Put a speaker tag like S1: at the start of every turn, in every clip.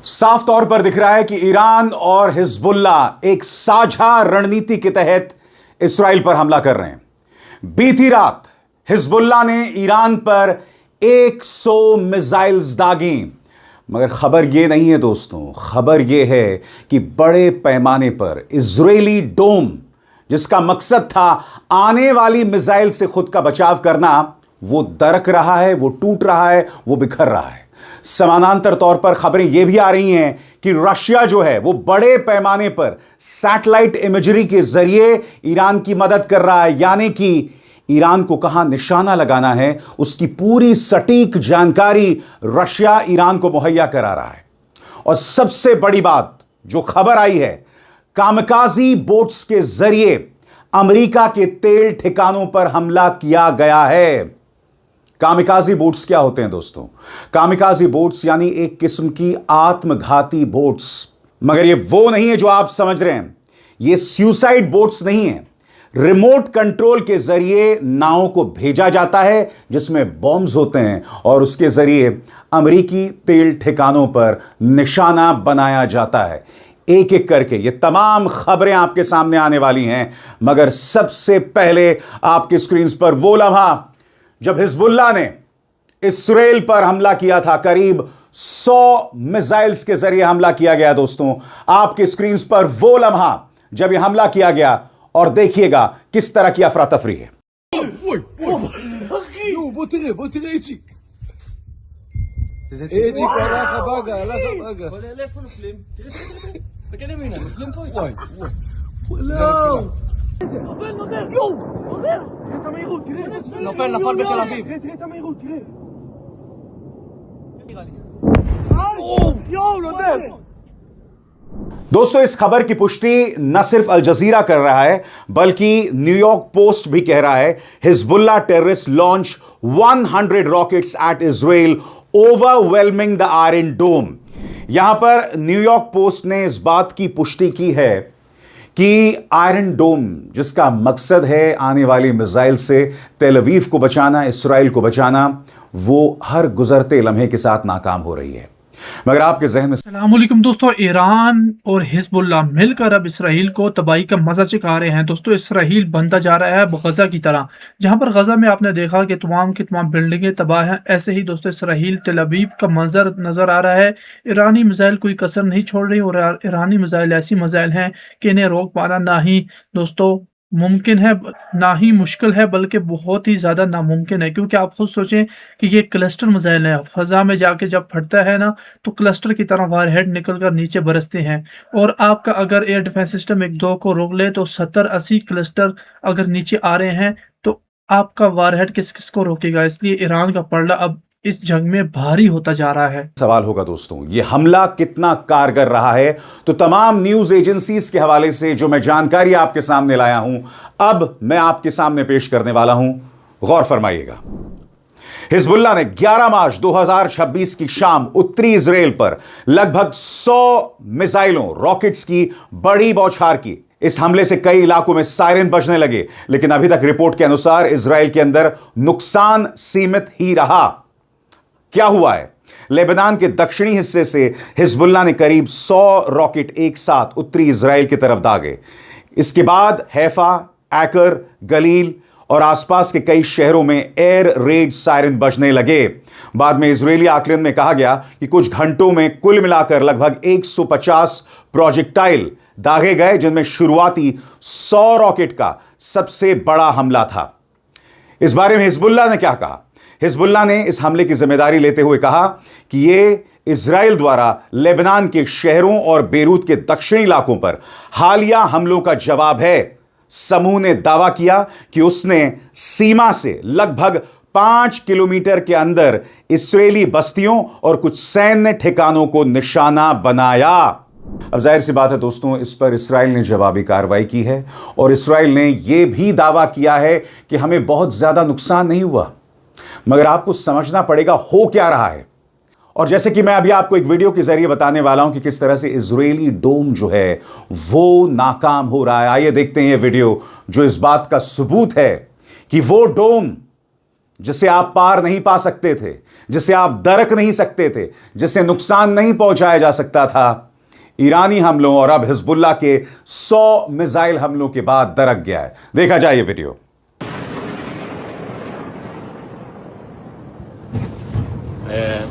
S1: साफ तौर पर दिख रहा है कि ईरान और हिजबुल्लाह एक साझा रणनीति के तहत इसराइल पर हमला कर रहे हैं। बीती रात हिजबुल्लाह ने ईरान पर 100 मिसाइल्स दागी, मगर खबर यह नहीं है दोस्तों, खबर यह है कि बड़े पैमाने पर इजरायली डोम, जिसका मकसद था आने वाली मिसाइल से खुद का बचाव करना, वो दरक रहा है, वो टूट रहा है, वो बिखर रहा है। समानांतर तौर पर खबरें यह भी आ रही हैं कि रशिया जो है वो बड़े पैमाने पर सैटेलाइट इमेजरी के जरिए ईरान की मदद कर रहा है, यानी कि ईरान को कहां निशाना लगाना है उसकी पूरी सटीक जानकारी रशिया ईरान को मुहैया करा रहा है। और सबसे बड़ी बात जो खबर आई है, कामकाजी बोट्स के जरिए अमेरिका के तेल ठिकानों पर हमला किया गया है। कामिकाजी बोट्स क्या होते हैं दोस्तों? कामिकाजी बोट्स यानी एक किस्म की आत्मघाती बोट्स, मगर ये वो नहीं है जो आप समझ रहे हैं। ये सुसाइड बोट्स नहीं है। रिमोट कंट्रोल के जरिए नावों को भेजा जाता है जिसमें बॉम्ब्स होते हैं और उसके जरिए अमेरिकी तेल ठिकानों पर निशाना बनाया जाता है। एक एक करके ये तमाम खबरें आपके सामने आने वाली हैं, मगर सबसे पहले आपकी स्क्रीन पर वो लम्हा जब हिजबुल्लाह ने इसराइल पर हमला किया था। करीब 100 मिसाइल्स के जरिए हमला किया गया दोस्तों। आपकी स्क्रीन पर वो लम्हा जब यह हमला किया गया, और देखिएगा किस तरह की अफरा तफरी है।
S2: נופל בתל אביב. תראה את המהירות, תראה. יואו, נופל.
S1: दोस्तों, इस खबर की पुष्टि न सिर्फ अल जजीरा कर रहा है बल्कि न्यूयॉर्क पोस्ट भी कह रहा है Hezbollah terrorist launch 100 rockets at Israel overwhelming the iron dome. यहां पर न्यूयॉर्क पोस्ट ने इस बात की पुष्टि की है कि आयरन डोम, जिसका मकसद है आने वाली मिसाइल से तेल अवीव को बचाना, इसराइल को बचाना, वो हर गुजरते लम्हे के साथ नाकाम हो रही है। मगर आपके जहन में
S3: अस्सलामुअलैकुम दोस्तों, ईरान और हिजबुल्लाह मिलकर अब इसराइल को तबाही का मजा चखा रहे हैं। दोस्तों, इसराइल बनता जा रहा है गजा की तरह। जहां पर गजा में आपने देखा कि तमाम की तमाम बिल्डिंगें तबाह हैं, ऐसे ही दोस्तों इसराइल तेल अवीव का मंजर नजर आ रहा है। ईरानी मिसाइल कोई कसर नहीं छोड़ रही और ईरानी मिसाइल ऐसी मिसाइल हैं कि इन्हें रोक पाना ना ही दोस्तों मुमकिन है, ना ही मुश्किल है, बल्कि बहुत ही ज़्यादा नामुमकिन है। क्योंकि आप खुद सोचें कि ये क्लस्टर मिसाइल है, फ़ज़ा में जाके जब फटता है ना तो क्लस्टर की तरह वारहेड निकल कर नीचे बरसते हैं। और आपका अगर एयर डिफेंस सिस्टम एक दो को रोक ले तो 70-80 क्लस्टर अगर नीचे आ रहे हैं तो आपका वारहेड किस किस को रोकेगा। इसलिए ईरान का पलड़ा अब इस जंग में भारी होता जा रहा है।
S1: सवाल होगा दोस्तों, यह हमला कितना कारगर रहा है? तो तमाम न्यूज एजेंसीज के हवाले से जो मैं जानकारी आपके सामने लाया हूं, अब मैं आपके सामने पेश करने वाला हूं, गौर फरमाइएगा। हिजबुल्लाह ने 11 मार्च 2026 की शाम उत्तरी इजराइल पर लगभग 100 मिसाइलों, रॉकेट्स की बड़ी बौछार की। इस हमले से कई इलाकों में सायरन बजने लगे, लेकिन अभी तक रिपोर्ट के अनुसार इजराइल के अंदर नुकसान सीमित ही रहा। क्या हुआ है? लेबनान के दक्षिणी हिस्से से हिजबुल्लाह ने करीब 100 रॉकेट एक साथ उत्तरी इजराइल की तरफ दागे। इसके बाद हैफा, आकर, गलील और आसपास के कई शहरों में एयर रेड सायरन बजने लगे। बाद में इजरायली आकलन में कहा गया कि कुछ घंटों में कुल मिलाकर लगभग 150 प्रोजेक्टाइल दागे गए, जिनमें शुरुआती 100 रॉकेट का सबसे बड़ा हमला था। इस बारे में हिजबुल्लाह ने क्या कहा? हिजबुल्लाह ने इस हमले की जिम्मेदारी लेते हुए कहा कि यह इजराइल द्वारा लेबनान के शहरों और बेरूत के दक्षिणी इलाकों पर हालिया हमलों का जवाब है। समूह ने दावा किया कि उसने सीमा से लगभग 5 किलोमीटर के अंदर इस्राएली बस्तियों और कुछ सैन्य ठिकानों को निशाना बनाया। अब जाहिर सी बात है दोस्तों, इस पर इस्राइल ने जवाबी कार्रवाई की है और इस्राइल ने यह भी दावा किया है कि हमें बहुत ज्यादा नुकसान नहीं हुआ। मगर आपको समझना पड़ेगा हो क्या रहा है। और जैसे कि मैं अभी आपको एक वीडियो के जरिए बताने वाला हूं कि किस तरह से इजरायली डोम जो है वो नाकाम हो रहा है। आइए देखते हैं ये वीडियो जो इस बात का सबूत है कि वो डोम जिसे आप पार नहीं पा सकते थे, जिसे आप दरक नहीं सकते थे, जिसे नुकसान नहीं पहुंचाया जा सकता था, ईरानी हमलों और अब हिजबुल्लाह के 100 मिसाइल हमलों के बाद दरक गया है। देखा जाए ये वीडियो।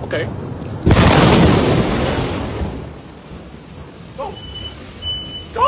S2: Okay. Go! Go!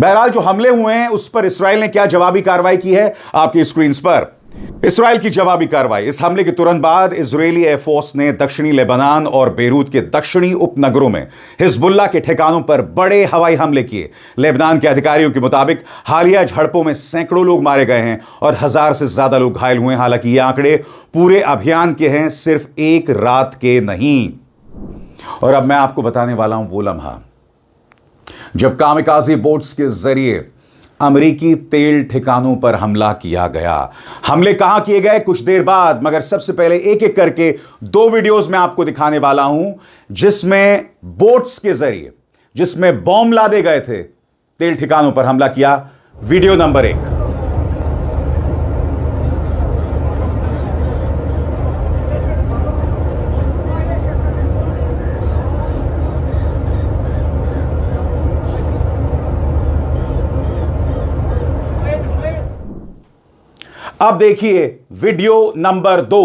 S1: बहरहाल जो हमले हुए हैं उस पर इसराइल ने क्या जवाबी कार्रवाई की है आपकी स्क्रीन पर। इसराइल की जवाबी कार्रवाई। इस हमले के तुरंत बाद इजरायली एयरफोर्स ने दक्षिणी लेबनान और बेरूत के दक्षिणी उपनगरों में हिजबुल्लाह के ठिकानों पर बड़े हवाई हमले किए। लेबनान के अधिकारियों के मुताबिक हालिया झड़पों में सैकड़ों लोग मारे गए हैं और 1000 से ज्यादा लोग घायल हुए हैं। हालांकि ये आंकड़े पूरे अभियान के हैं, सिर्फ एक रात के नहीं। और अब मैं आपको बताने वाला हूं वो लम्हा जब कामिकाज़ी बोट्स के जरिए अमेरिकी तेल ठिकानों पर हमला किया गया। हमले कहां किए गए कुछ देर बाद, मगर सबसे पहले एक एक करके 2 वीडियोस में आपको दिखाने वाला हूं जिसमें बोट्स के जरिए, जिसमें बॉम्ब लादे गए थे, तेल ठिकानों पर हमला किया। Video number 1। अब देखिए वीडियो नंबर 2।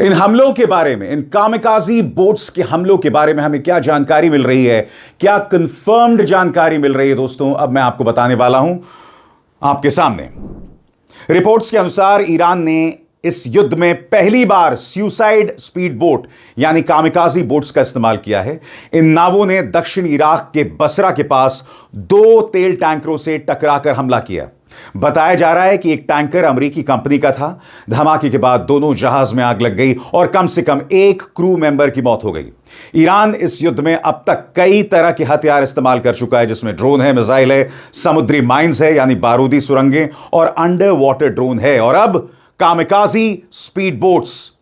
S1: इन हमलों के बारे में, इन कामिकाज़ी बोट्स के हमलों के बारे में हमें क्या जानकारी मिल रही है, क्या कंफर्म्ड जानकारी मिल रही है दोस्तों, अब मैं आपको बताने वाला हूं आपके सामने। रिपोर्ट्स के अनुसार ईरान ने इस युद्ध में पहली बार सुसाइड स्पीड बोट यानी कामिकाज़ी बोट्स का इस्तेमाल किया है। इन नावों ने दक्षिण इराक के बसरा के पास 2 तेल टैंकरों से टकराकर हमला किया। बताया जा रहा है कि एक टैंकर अमेरिकी कंपनी का था। धमाके के बाद दोनों जहाज में आग लग गई और कम से कम 1 क्रू मेंबर की मौत हो गई। ईरान इस युद्ध में अब तक कई तरह के हथियार इस्तेमाल कर चुका है, जिसमें ड्रोन है, मिसाइल है, समुद्री माइंस है यानी बारूदी सुरंगें, और अंडर वाटर ड्रोन है, और अब कामिकाज़ी स्पीड बोट्स।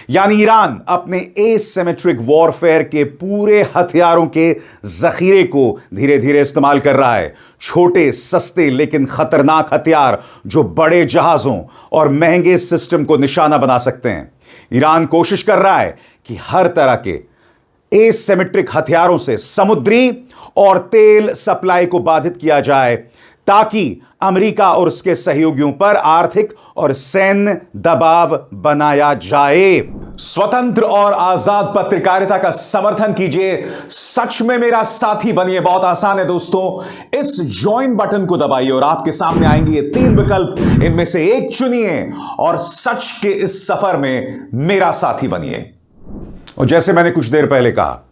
S1: यानी ईरान अपने एसिमेट्रिक वॉरफेयर के पूरे हथियारों के जखीरे को धीरे धीरे इस्तेमाल कर रहा है। छोटे, सस्ते लेकिन खतरनाक हथियार जो बड़े जहाजों और महंगे सिस्टम को निशाना बना सकते हैं। ईरान कोशिश कर रहा है कि हर तरह के एसिमेट्रिक हथियारों से समुद्री और तेल सप्लाई को बाधित किया जाए ताकि अमेरिका और उसके सहयोगियों पर आर्थिक और सैन्य दबाव बनाया जाए। स्वतंत्र और आजाद पत्रकारिता का समर्थन कीजिए, सच में मेरा साथी बनिए। बहुत आसान है दोस्तों, इस ज्वाइन बटन को दबाइए और आपके सामने आएंगे ये 3 विकल्प, इनमें से एक चुनिए और सच के इस सफर में मेरा साथी बनिए। और जैसे मैंने कुछ देर पहले कहा,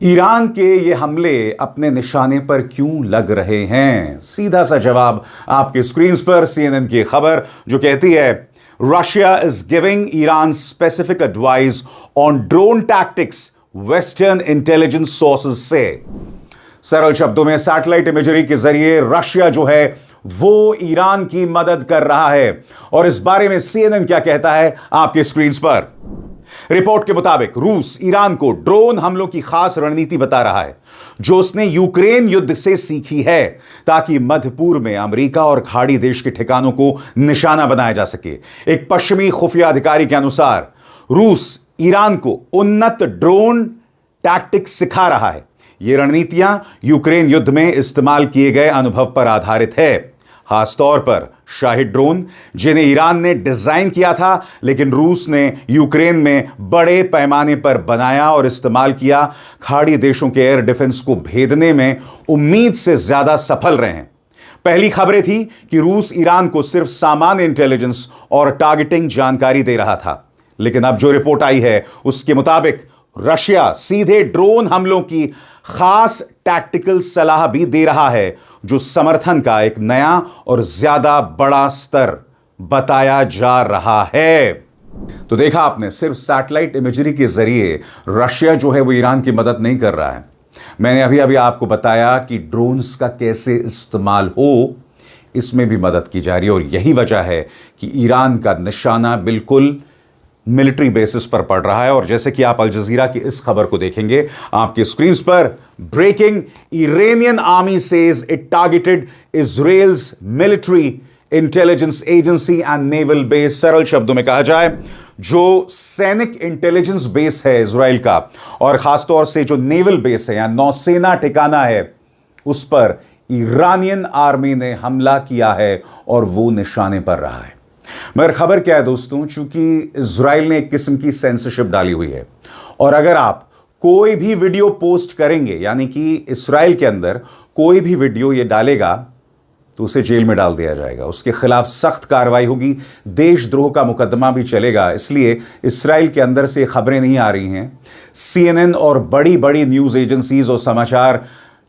S1: ईरान के ये हमले अपने निशाने पर क्यों लग रहे हैं? सीधा सा जवाब आपके स्क्रीन पर। CNN की खबर जो कहती है Russia is giving Iran specific advice on drone tactics, western intelligence sources से। सरल शब्दों में सैटेलाइट इमेजरी के जरिए रशिया जो है वो ईरान की मदद कर रहा है। और इस बारे में CNN क्या कहता है आपके स्क्रीन पर। रिपोर्ट के मुताबिक रूस ईरान को ड्रोन हमलों की खास रणनीति बता रहा है जो उसने यूक्रेन युद्ध से सीखी है, ताकि मध्य पूर्व में अमेरिका और खाड़ी देश के ठिकानों को निशाना बनाया जा सके। एक पश्चिमी खुफिया अधिकारी के अनुसार रूस ईरान को उन्नत ड्रोन टैक्टिक्स सिखा रहा है। ये रणनीतियां यूक्रेन युद्ध में इस्तेमाल किए गए अनुभव पर आधारित है, खासतौर पर शाहिद ड्रोन जिन्हें ईरान ने डिजाइन किया था लेकिन रूस ने यूक्रेन में बड़े पैमाने पर बनाया और इस्तेमाल किया। खाड़ी देशों के एयर डिफेंस को भेदने में उम्मीद से ज्यादा सफल रहे हैं। पहली खबरें थी कि रूस ईरान को सिर्फ सामान्य इंटेलिजेंस और टारगेटिंग जानकारी दे रहा था, लेकिन अब जो रिपोर्ट आई है उसके मुताबिक रशिया सीधे ड्रोन हमलों की खास टैक्टिकल सलाह भी दे रहा है, जो समर्थन का एक नया और ज्यादा बड़ा स्तर बताया जा रहा है। तो देखा आपने, सिर्फ सैटेलाइट इमेजरी के जरिए रशिया जो है वो ईरान की मदद नहीं कर रहा है। मैंने अभी अभी आपको बताया कि ड्रोन्स का कैसे इस्तेमाल हो, इसमें भी मदद की जा रही है। और यही वजह है कि ईरान का निशाना बिल्कुल मिलिट्री बेसिस पर पड़ रहा है। और जैसे कि आप अल जजीरा की इस खबर को देखेंगे आपकी स्क्रीन पर, breaking, Iranian army says it targeted Israel's military intelligence agency and naval base. सरल शब्दों में कहा जाए, जो सैनिक इंटेलिजेंस बेस है इजराइल का, और खासतौर से जो नेवल बेस है या नौसेना ठिकाना है, उस पर ईरानियन आर्मी ने हमला किया है और वो निशाने पर रहा है। मगर खबर क्या है दोस्तों, चूंकि इजराइल ने एक किस्म की सेंसरशिप डाली हुई है, और अगर आप कोई भी वीडियो पोस्ट करेंगे, यानी कि इजराइल के अंदर कोई भी वीडियो ये डालेगा, तो उसे जेल में डाल दिया जाएगा, उसके खिलाफ सख्त कार्रवाई होगी, देशद्रोह का मुकदमा भी चलेगा। इसलिए इस्राइल के अंदर से खबरें नहीं आ रही हैं। CNN और बड़ी बड़ी न्यूज़ एजेंसीज और समाचार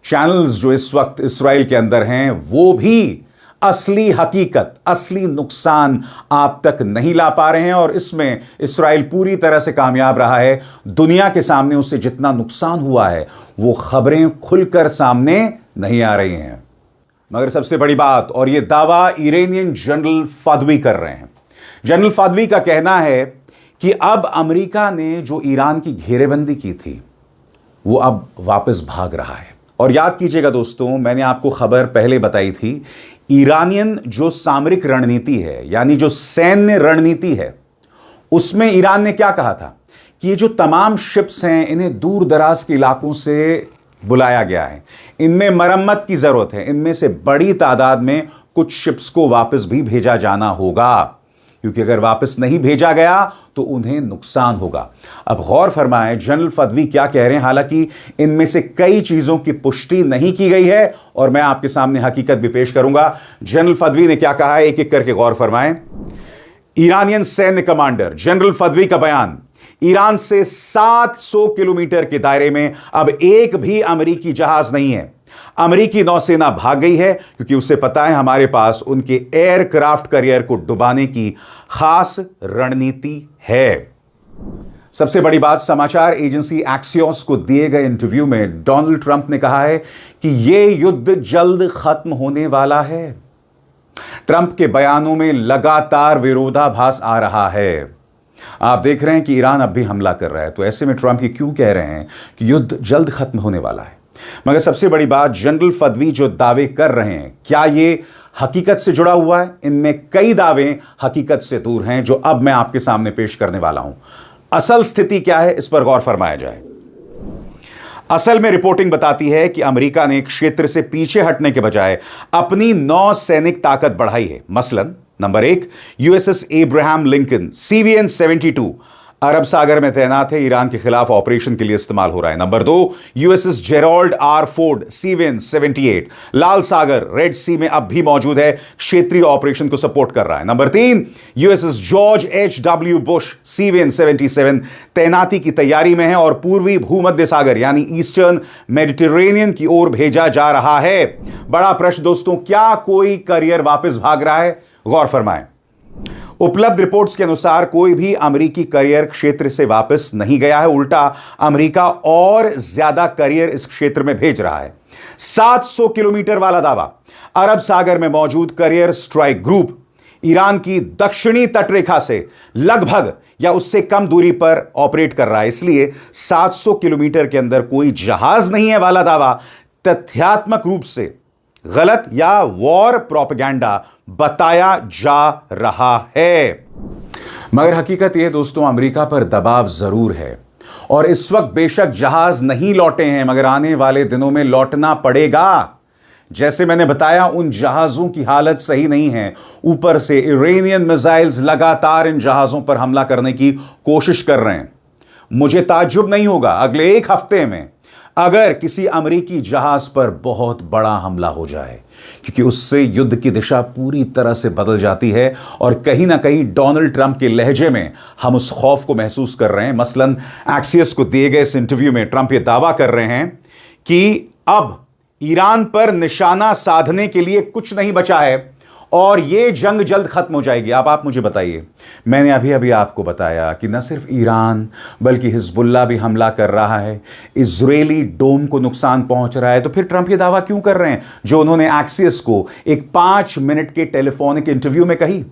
S1: चैनल्स जो इस वक्त इस्राइल के अंदर हैं, वो भी असली हकीकत, असली नुकसान आप तक नहीं ला पा रहे हैं। और इसमें इस्राइल पूरी तरह से कामयाब रहा है। दुनिया के सामने उससे जितना नुकसान हुआ है, वो खबरें खुलकर सामने नहीं आ रही हैं। मगर सबसे बड़ी बात, और यह दावा ईरानियन जनरल फदवी कर रहे हैं। जनरल फदवी का कहना है कि अब अमेरिका ने जो ईरान की घेरेबंदी की थी, वो अब वापस भाग रहा है। और याद कीजिएगा दोस्तों, मैंने आपको खबर पहले बताई थी, ईरानियन जो सामरिक रणनीति है, यानी जो सैन्य रणनीति है, उसमें ईरान ने क्या कहा था कि ये जो तमाम शिप्स हैं, इन्हें दूर दराज के इलाकों से बुलाया गया है, इनमें मरम्मत की जरूरत है, इनमें से बड़ी तादाद में कुछ शिप्स को वापस भी भेजा जाना होगा, क्योंकि अगर वापस नहीं भेजा गया तो उन्हें नुकसान होगा। अब गौर फरमाएं जनरल फदवी क्या कह रहे हैं। हालांकि इनमें से कई चीजों की पुष्टि नहीं की गई है, और मैं आपके सामने हकीकत भी पेश करूंगा। जनरल फदवी ने क्या कहा है, एक एक करके गौर फरमाएं। ईरानियन सैन्य कमांडर जनरल फदवी का बयान, ईरान से 700 किलोमीटर के दायरे में अब एक भी अमेरिकी जहाज नहीं है। अमेरिकी नौसेना भाग गई है, क्योंकि उसे पता है हमारे पास उनके एयरक्राफ्ट कैरियर को डुबाने की खास रणनीति है। सबसे बड़ी बात, समाचार एजेंसी एक्सियोस को दिए गए इंटरव्यू में डोनाल्ड ट्रंप ने कहा है कि यह युद्ध जल्द खत्म होने वाला है। ट्रंप के बयानों में लगातार विरोधाभास आ रहा है। आप देख रहे हैं कि ईरान अब भी हमला कर रहा है, तो ऐसे में ट्रंप ये क्यों कह रहे हैं कि युद्ध जल्द खत्म होने वाला है। मगर सबसे बड़ी बात, जनरल फदवी जो दावे कर रहे हैं, क्या ये हकीकत से जुड़ा हुआ है? इनमें कई दावे हकीकत से दूर हैं, जो अब मैं आपके सामने पेश करने वाला हूं। असल स्थिति क्या है, इस पर गौर फरमाया जाए। असल में रिपोर्टिंग बताती है कि अमेरिका ने क्षेत्र से पीछे हटने के बजाय अपनी नौसैनिक ताकत बढ़ाई है। मसलन number 1, USS Abraham Lincoln CVN-72 अरब सागर में तैनात है, ईरान के खिलाफ ऑपरेशन के लिए इस्तेमाल हो रहा है। Number 2, USS Jerold R Ford CVN-78 लाल सागर रेड सी में अब भी मौजूद है, क्षेत्रीय ऑपरेशन को सपोर्ट कर रहा है। Number 3, USS George H.W. Bush CVN-77 तैनाती की तैयारी में है और पूर्वी भूमध्य सागर यानी ईस्टर्न मेडिटेरेनियन की ओर भेजा जा रहा है। बड़ा प्रश्न दोस्तों, क्या कोई करियर वापस भाग रहा है? गौर फरमाएं। उपलब्ध रिपोर्ट्स के अनुसार कोई भी अमेरिकी करियर क्षेत्र से वापस नहीं गया है, उल्टा अमेरिका और ज्यादा करियर इस क्षेत्र में भेज रहा है। 700 किलोमीटर वाला दावा, अरब सागर में मौजूद करियर स्ट्राइक ग्रुप ईरान की दक्षिणी तटरेखा से लगभग या उससे कम दूरी पर ऑपरेट कर रहा है, इसलिए 700 किलोमीटर के अंदर कोई जहाज नहीं है वाला दावा तथ्यात्मक रूप से गलत या वॉर प्रोपेगेंडा बताया जा रहा है। मगर हकीकत यह दोस्तों, अमेरिका पर दबाव जरूर है और इस वक्त बेशक जहाज नहीं लौटे हैं, मगर आने वाले दिनों में लौटना पड़ेगा। जैसे मैंने बताया, उन जहाजों की हालत सही नहीं है, ऊपर से इरानियन मिसाइल्स लगातार इन जहाजों पर हमला करने की कोशिश कर रहे हैं। मुझे ताज्जुब नहीं होगा अगले एक हफ्ते में अगर किसी अमेरिकी जहाज पर बहुत बड़ा हमला हो जाए, क्योंकि उससे युद्ध की दिशा पूरी तरह से बदल जाती है और कहीं ना कहीं डोनाल्ड ट्रंप के लहजे में हम उस खौफ को महसूस कर रहे हैं। मसलन एक्सियस को दिए गए इस इंटरव्यू में ट्रंप ये दावा कर रहे हैं कि अब ईरान पर निशाना साधने के लिए कुछ नहीं बचा है और यह जंग जल्द खत्म हो जाएगी। अब आप मुझे बताइए, मैंने अभी अभी आपको बताया कि न सिर्फ ईरान बल्कि हिजबुल्लाह भी हमला कर रहा है, इजरायली डोम को नुकसान पहुंच रहा है, तो फिर ट्रंप ये दावा क्यों कर रहे हैं जो उन्होंने एक्सियस को एक 5 मिनट के टेलीफोनिक इंटरव्यू में कही?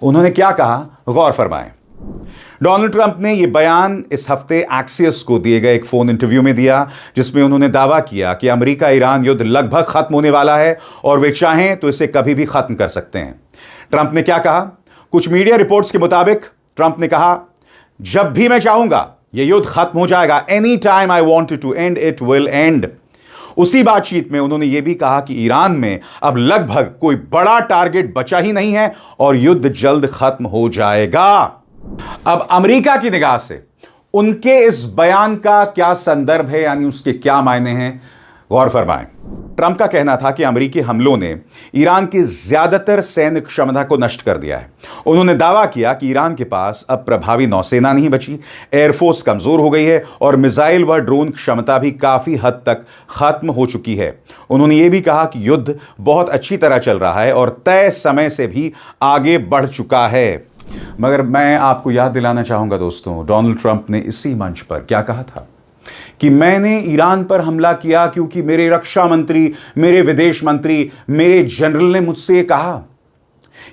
S1: उन्होंने क्या कहा, गौर फरमाएं। डोनाल्ड ट्रंप ने यह बयान इस हफ्ते एक्सियस को दिए गए एक फोन इंटरव्यू में दिया, जिसमें उन्होंने दावा किया कि अमेरिका ईरान युद्ध लगभग खत्म होने वाला है और वे चाहें तो इसे कभी भी खत्म कर सकते हैं। ट्रंप ने क्या कहा? कुछ मीडिया रिपोर्ट्स के मुताबिक ट्रंप ने कहा, जब भी मैं चाहूंगा यह युद्ध खत्म हो जाएगा। Any time I want to end it will end. उसी बातचीत में उन्होंने यह भी कहा कि ईरान में अब लगभग कोई बड़ा टारगेट बचा ही नहीं है और युद्ध जल्द खत्म हो जाएगा। अब अमेरिका की निगाह से उनके इस बयान का क्या संदर्भ है, यानी उसके क्या मायने हैं, गौर फरमाएं। ट्रंप का कहना था कि अमेरिकी हमलों ने ईरान की ज्यादातर सैन्य क्षमता को नष्ट कर दिया है। उन्होंने दावा किया कि ईरान के पास अब प्रभावी नौसेना नहीं बची, एयरफोर्स कमजोर हो गई है और मिसाइल व ड्रोन क्षमता भी काफी हद तक खत्म हो चुकी है। उन्होंने यह भी कहा कि युद्ध बहुत अच्छी तरह चल रहा है और तय समय से भी आगे बढ़ चुका है। मगर मैं आपको याद दिलाना चाहूंगा दोस्तों, डोनाल्ड ट्रंप ने इसी मंच पर क्या कहा था कि मैंने ईरान पर हमला किया क्योंकि मेरे रक्षा मंत्री, मेरे विदेश मंत्री, मेरे जनरल ने मुझसे ये कहा।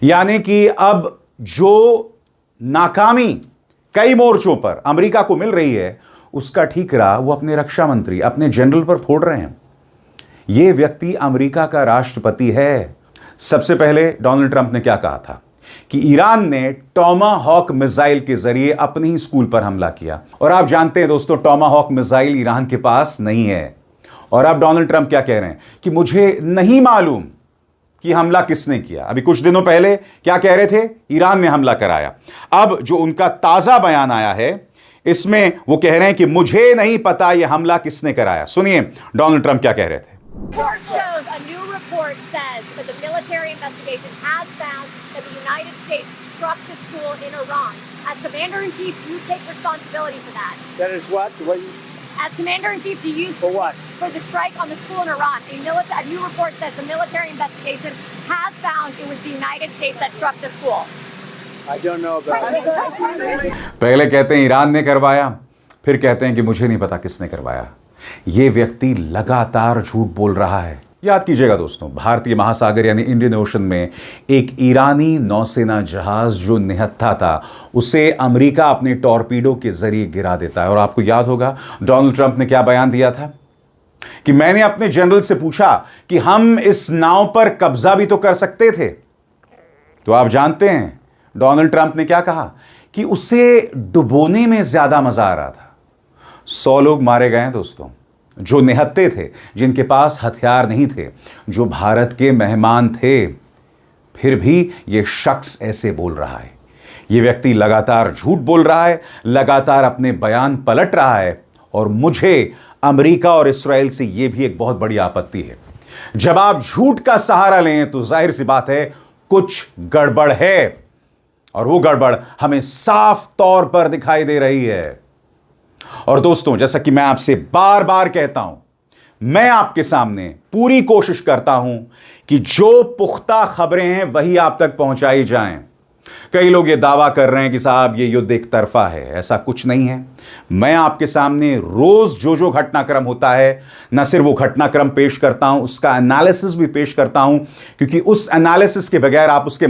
S1: यानी कि अब जो नाकामी कई मोर्चों पर अमेरिका को मिल रही है, उसका ठीकरा वो अपने रक्षा मंत्री, अपने जनरल पर फोड़ रहे हैं। यह व्यक्ति अमेरिका का राष्ट्रपति है। सबसे पहले डोनाल्ड ट्रंप ने क्या कहा था कि ईरान ने टॉमाहॉक मिसाइल के जरिए अपने ही स्कूल पर हमला किया, और आप जानते हैं दोस्तों, टॉमाहॉक मिसाइल ईरान के पास नहीं है। और अब डोनाल्ड ट्रंप क्या कह रहे हैं कि मुझे नहीं मालूम कि हमला किसने किया। अभी कुछ दिनों पहले क्या कह रहे थे, ईरान ने हमला कराया। अब जो उनका ताजा बयान आया है, इसमें वो कह रहे हैं कि मुझे नहीं पता यह हमला किसने कराया। सुनिए डोनाल्ड ट्रंप क्या कह रहे थे।
S4: Report shows a new report says that the military investigation has found that the United States struck the school in Iran. As Commander-in-Chief, do you take responsibility for that?
S2: That is what?
S4: As Commander-in-Chief, do you
S2: For what?
S4: for the strike on the school in Iran? A new report says the military investigation has found it was the United States that struck the school.
S2: I don't know about it.
S1: पहले कहते हैं Iran ने करवाया, फिर कहते हैं कि मुझे नहीं पता किसने करवाया। यह व्यक्ति लगातार झूठ बोल रहा है। याद कीजिएगा दोस्तों, भारतीय महासागर यानी इंडियन ओशन में एक ईरानी नौसेना जहाज जो निहत्था था, उसे अमेरिका अपने टॉर्पीडो के जरिए गिरा देता है। और आपको याद होगा डोनाल्ड ट्रंप ने क्या बयान दिया था कि मैंने अपने जनरल से पूछा कि हम इस नाव पर कब्जा भी तो कर सकते थे। तो आप जानते हैं डोनाल्ड ट्रंप ने क्या कहा कि उसे डुबोने में ज्यादा मजा आ रहा था। 100 लोग मारे गए हैं दोस्तों, जो निहत्थे थे, जिनके पास हथियार नहीं थे, जो भारत के मेहमान थे। फिर भी यह शख्स ऐसे बोल रहा है। यह व्यक्ति लगातार झूठ बोल रहा है, लगातार अपने बयान पलट रहा है। और मुझे अमेरिका और इस्राएल से यह भी एक बहुत बड़ी आपत्ति है। जब आप झूठ का सहारा लें तो जाहिर सी बात है कुछ गड़बड़ है, और वो गड़बड़ हमें साफ तौर पर दिखाई दे रही है। और दोस्तों, जैसा कि मैं आपसे बार बार कहता हूं, मैं आपके सामने पूरी कोशिश करता हूं कि जो पुख्ता खबरें हैं वही आप तक पहुंचाई जाएं। कई लोग ये दावा कर रहे हैं कि साहब ये युद्ध एक तरफा है। ऐसा कुछ नहीं है। मैं आपके सामने रोज जो घटनाक्रम होता है, न सिर्फ वो घटनाक्रम पेश करता हूं, उसका एनालिसिस भी पेश करता हूं, क्योंकि उस एनालिसिस के बगैर आप उसके